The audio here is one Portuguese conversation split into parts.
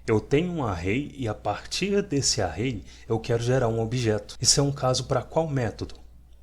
Eu tenho um array e a partir desse array eu quero gerar um objeto. Isso é um caso para qual método?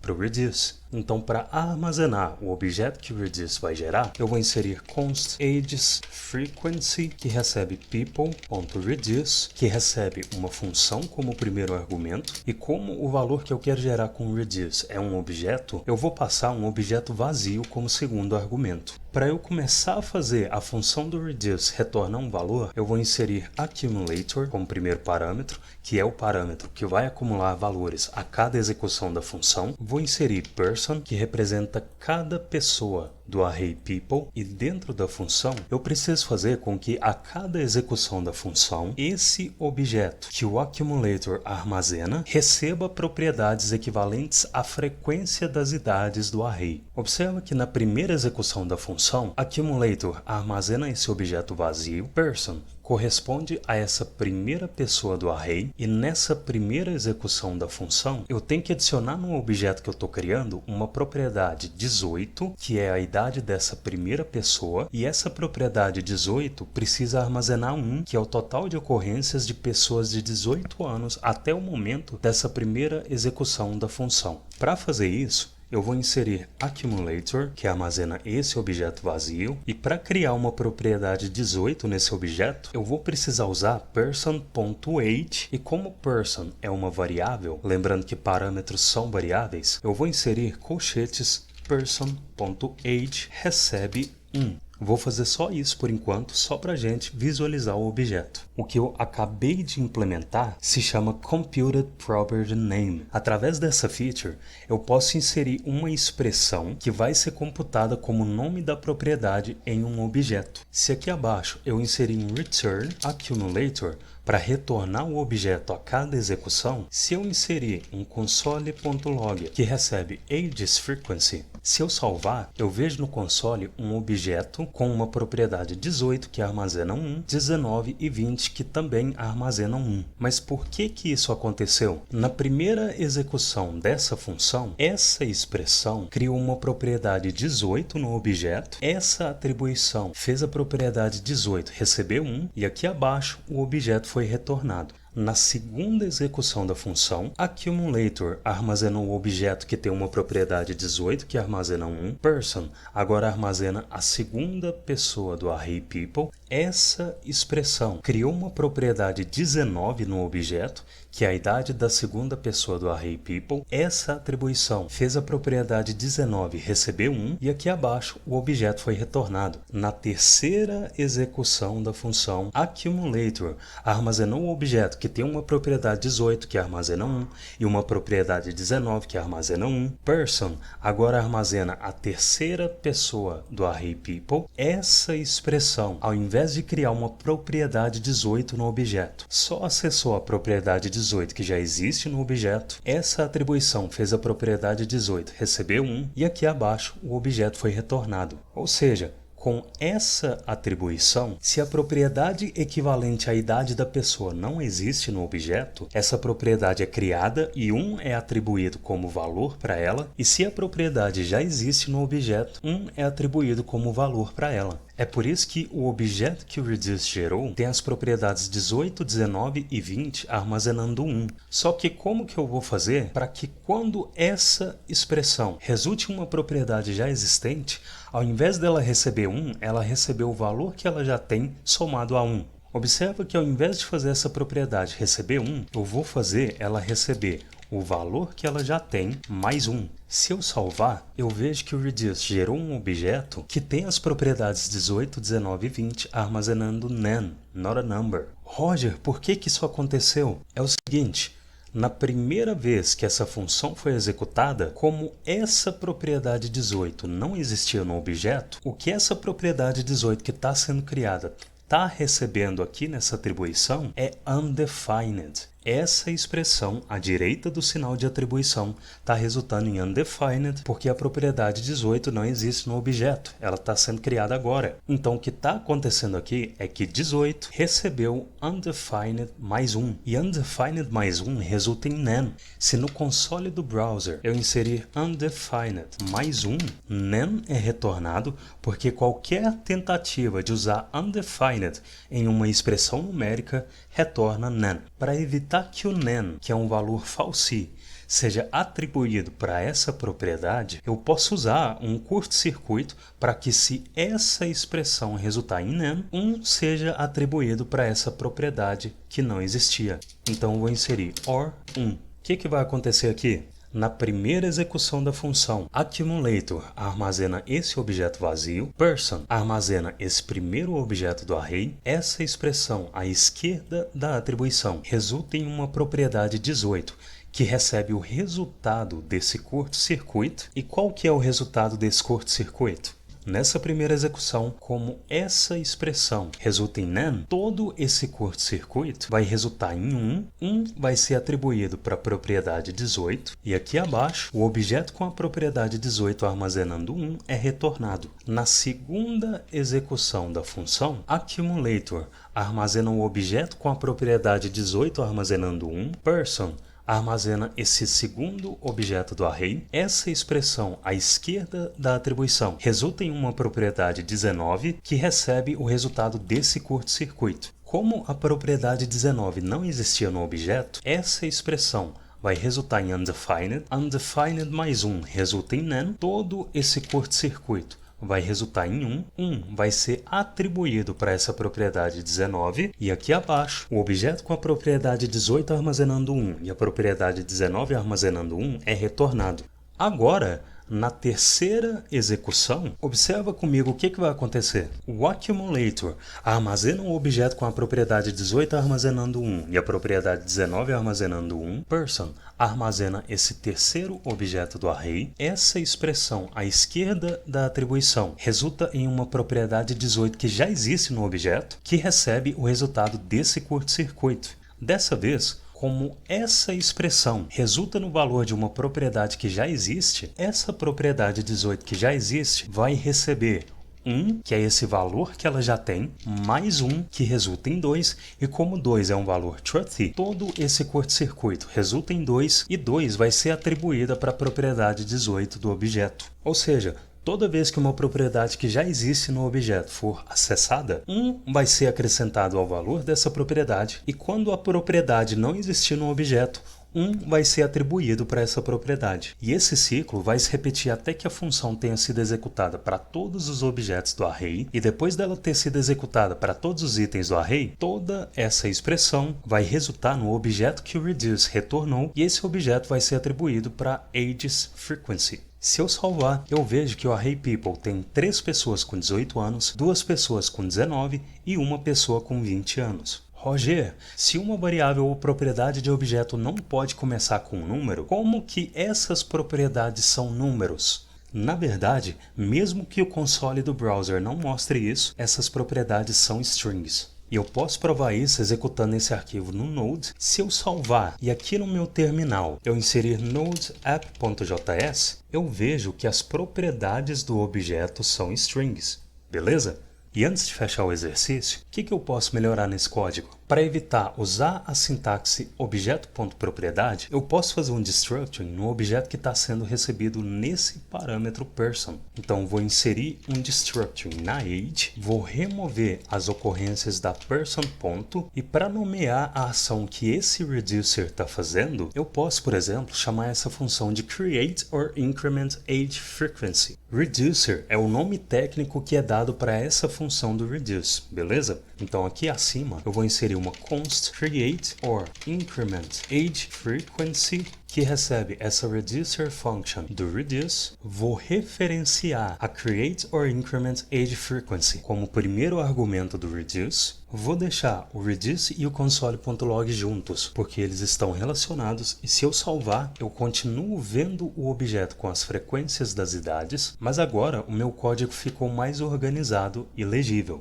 Para o reduce. Então, para armazenar o objeto que o reduce vai gerar, eu vou inserir const ages frequency, que recebe people.reduce, que recebe uma função como primeiro argumento, e como o valor que eu quero gerar com o reduce é um objeto, eu vou passar um objeto vazio como segundo argumento. Para eu começar a fazer a função do reduce retornar um valor, eu vou inserir accumulator como primeiro parâmetro, que é o parâmetro que vai acumular valores a cada execução da função. Vou inserir person, que representa cada pessoa do array people, e dentro da função eu preciso fazer com que a cada execução da função, esse objeto que o accumulator armazena receba propriedades equivalentes à frequência das idades do array. Observa que na primeira execução da função, accumulator armazena esse objeto vazio, person corresponde a essa primeira pessoa do array, e nessa primeira execução da função eu tenho que adicionar no objeto que eu estou criando uma propriedade 18, que é a idade dessa primeira pessoa, e essa propriedade 18 precisa armazenar 1, que é o total de ocorrências de pessoas de 18 anos até o momento dessa primeira execução da função. Para fazer isso, eu vou inserir accumulator, que armazena esse objeto vazio, e para criar uma propriedade 18 nesse objeto, eu vou precisar usar person.age, e como person é uma variável, lembrando que parâmetros são variáveis, eu vou inserir colchetes person.age recebe 1. Vou fazer só isso por enquanto, só para a gente visualizar o objeto. O que eu acabei de implementar se chama Computed Property Name. Através dessa feature, eu posso inserir uma expressão que vai ser computada como nome da propriedade em um objeto. Se aqui abaixo eu inserir um return accumulator para retornar o objeto a cada execução, se eu inserir um console.log que recebe ages frequency, se eu salvar, eu vejo no console um objeto com uma propriedade 18 que armazena 1, 19 e 20 que também armazenam 1. Mas por que isso aconteceu? Na primeira execução dessa função, essa expressão criou uma propriedade 18 no objeto, essa atribuição fez a propriedade 18 receber 1 e aqui abaixo o objeto foi retornado. Na segunda execução da função, accumulator armazenou o objeto que tem uma propriedade 18 que armazena 1, person agora armazena a segunda pessoa do array people. Essa expressão criou uma propriedade 19 no objeto, que é a idade da segunda pessoa do array people. Essa atribuição fez a propriedade 19 receber 1 e aqui abaixo o objeto foi retornado. Na terceira execução da função, accumulator armazenou o objeto que tem uma propriedade 18 que armazena 1 e uma propriedade 19 que armazena 1. Person agora armazena a terceira pessoa do array people. Essa expressão, ao invés de criar uma propriedade 18 no objeto, só acessou a propriedade 18 que já existe no objeto. Essa atribuição fez a propriedade 18 receber 1 e aqui abaixo o objeto foi retornado. Ou seja, com essa atribuição, se a propriedade equivalente à idade da pessoa não existe no objeto, essa propriedade é criada e 1 é atribuído como valor para ela, e se a propriedade já existe no objeto, 1 é atribuído como valor para ela. É por isso que o objeto que o reduce gerou tem as propriedades 18, 19 e 20 armazenando 1. Só que como que eu vou fazer para que quando essa expressão resulte em uma propriedade já existente, ao invés dela receber 1, ela recebeu o valor que ela já tem somado a 1. Observa que ao invés de fazer essa propriedade receber 1, eu vou fazer ela receber o valor que ela já tem mais 1. Se eu salvar, eu vejo que o reduce gerou um objeto que tem as propriedades 18, 19 e 20 armazenando nan, not a number. Roger, por que isso aconteceu? É o seguinte, na primeira vez que essa função foi executada, como essa propriedade 18 não existia no objeto, o que essa propriedade 18 que está sendo criada está recebendo aqui nessa atribuição é undefined. essa expressão à direita do sinal de atribuição está resultando em undefined, porque a propriedade 18 não existe no objeto, ela está sendo criada agora. Então o que está acontecendo aqui é que 18 recebeu undefined mais 1, e undefined mais 1 resulta em nan. Se no console do browser eu inserir undefined mais 1, nan é retornado, porque qualquer tentativa de usar undefined em uma expressão numérica retorna nan. Para evitar que o nan, que é um valor falsi, seja atribuído para essa propriedade, eu posso usar um curto-circuito para que, se essa expressão resultar em nan, 1 seja atribuído para essa propriedade que não existia. Então eu vou inserir OR 1. O que vai acontecer aqui? Na primeira execução da função, accumulator armazena esse objeto vazio, person armazena esse primeiro objeto do array. Essa expressão à esquerda da atribuição resulta em uma propriedade 18, que recebe o resultado desse curto-circuito. E qual que é o resultado desse curto-circuito? Nessa primeira execução, como essa expressão resulta em nan, todo esse curto-circuito vai resultar em 1. 1 vai ser atribuído para a propriedade 18, e aqui abaixo, o objeto com a propriedade 18 armazenando 1 é retornado. Na segunda execução da função, accumulator armazena o objeto com a propriedade 18 armazenando 1, person armazena esse segundo objeto do array. Essa expressão à esquerda da atribuição resulta em uma propriedade 19 que recebe o resultado desse curto-circuito. Como a propriedade 19 não existia no objeto, essa expressão vai resultar em undefined. Undefined mais 1 resulta em nan. Todo esse curto-circuito vai resultar em 1. 1 vai ser atribuído para essa propriedade 19, e aqui abaixo, o objeto com a propriedade 18 armazenando 1 e a propriedade 19 armazenando 1 é retornado. Agora, na terceira execução, observa comigo o que vai acontecer. O accumulator armazena um objeto com a propriedade 18 armazenando 1 e a propriedade 19 armazenando 1. Person armazena esse terceiro objeto do array. Essa expressão à esquerda da atribuição resulta em uma propriedade 18 que já existe no objeto, que recebe o resultado desse curto-circuito. Dessa vez, como essa expressão resulta no valor de uma propriedade que já existe, essa propriedade 18 que já existe vai receber 1, que é esse valor que ela já tem, mais 1, que resulta em 2, e como 2 é um valor truthy, todo esse curto-circuito resulta em 2, e 2 vai ser atribuída para a propriedade 18 do objeto. Ou seja, toda vez que uma propriedade que já existe no objeto for acessada, 1 vai ser acrescentado ao valor dessa propriedade, e quando a propriedade não existir no objeto, 1 vai ser atribuído para essa propriedade. E esse ciclo vai se repetir até que a função tenha sido executada para todos os objetos do array, e depois dela ter sido executada para todos os itens do array, toda essa expressão vai resultar no objeto que o reduce retornou, e esse objeto vai ser atribuído para ages frequency. Se eu salvar, eu vejo que o array people tem 3 pessoas com 18 anos, 2 pessoas com 19 e 1 pessoa com 20 anos. Roger, se uma variável ou propriedade de objeto não pode começar com um número, como que essas propriedades são números? Na verdade, mesmo que o console do browser não mostre isso, essas propriedades são strings. E eu posso provar isso executando esse arquivo no Node. Se eu salvar e aqui no meu terminal eu inserir node app.js, eu vejo que as propriedades do objeto são strings, beleza? E antes de fechar o exercício, o que eu posso melhorar nesse código? Para evitar usar a sintaxe objeto.propriedade, eu posso fazer um destructuring no objeto que está sendo recebido nesse parâmetro person. Então vou inserir um destructuring na age, vou remover as ocorrências da person ponto, e para nomear a ação que esse reducer está fazendo, eu posso, por exemplo, chamar essa função de create or increment age frequency. Reducer é o nome técnico que é dado para essa função do reduce, beleza? Então aqui acima eu vou inserir uma const create or increment age frequency que recebe essa reducer function do reduce. Vou referenciar a create or increment age frequency como primeiro argumento do reduce. Vou deixar o reduce e o console.log juntos, porque eles estão relacionados, e se eu salvar, eu continuo vendo o objeto com as frequências das idades, mas agora o meu código ficou mais organizado e legível.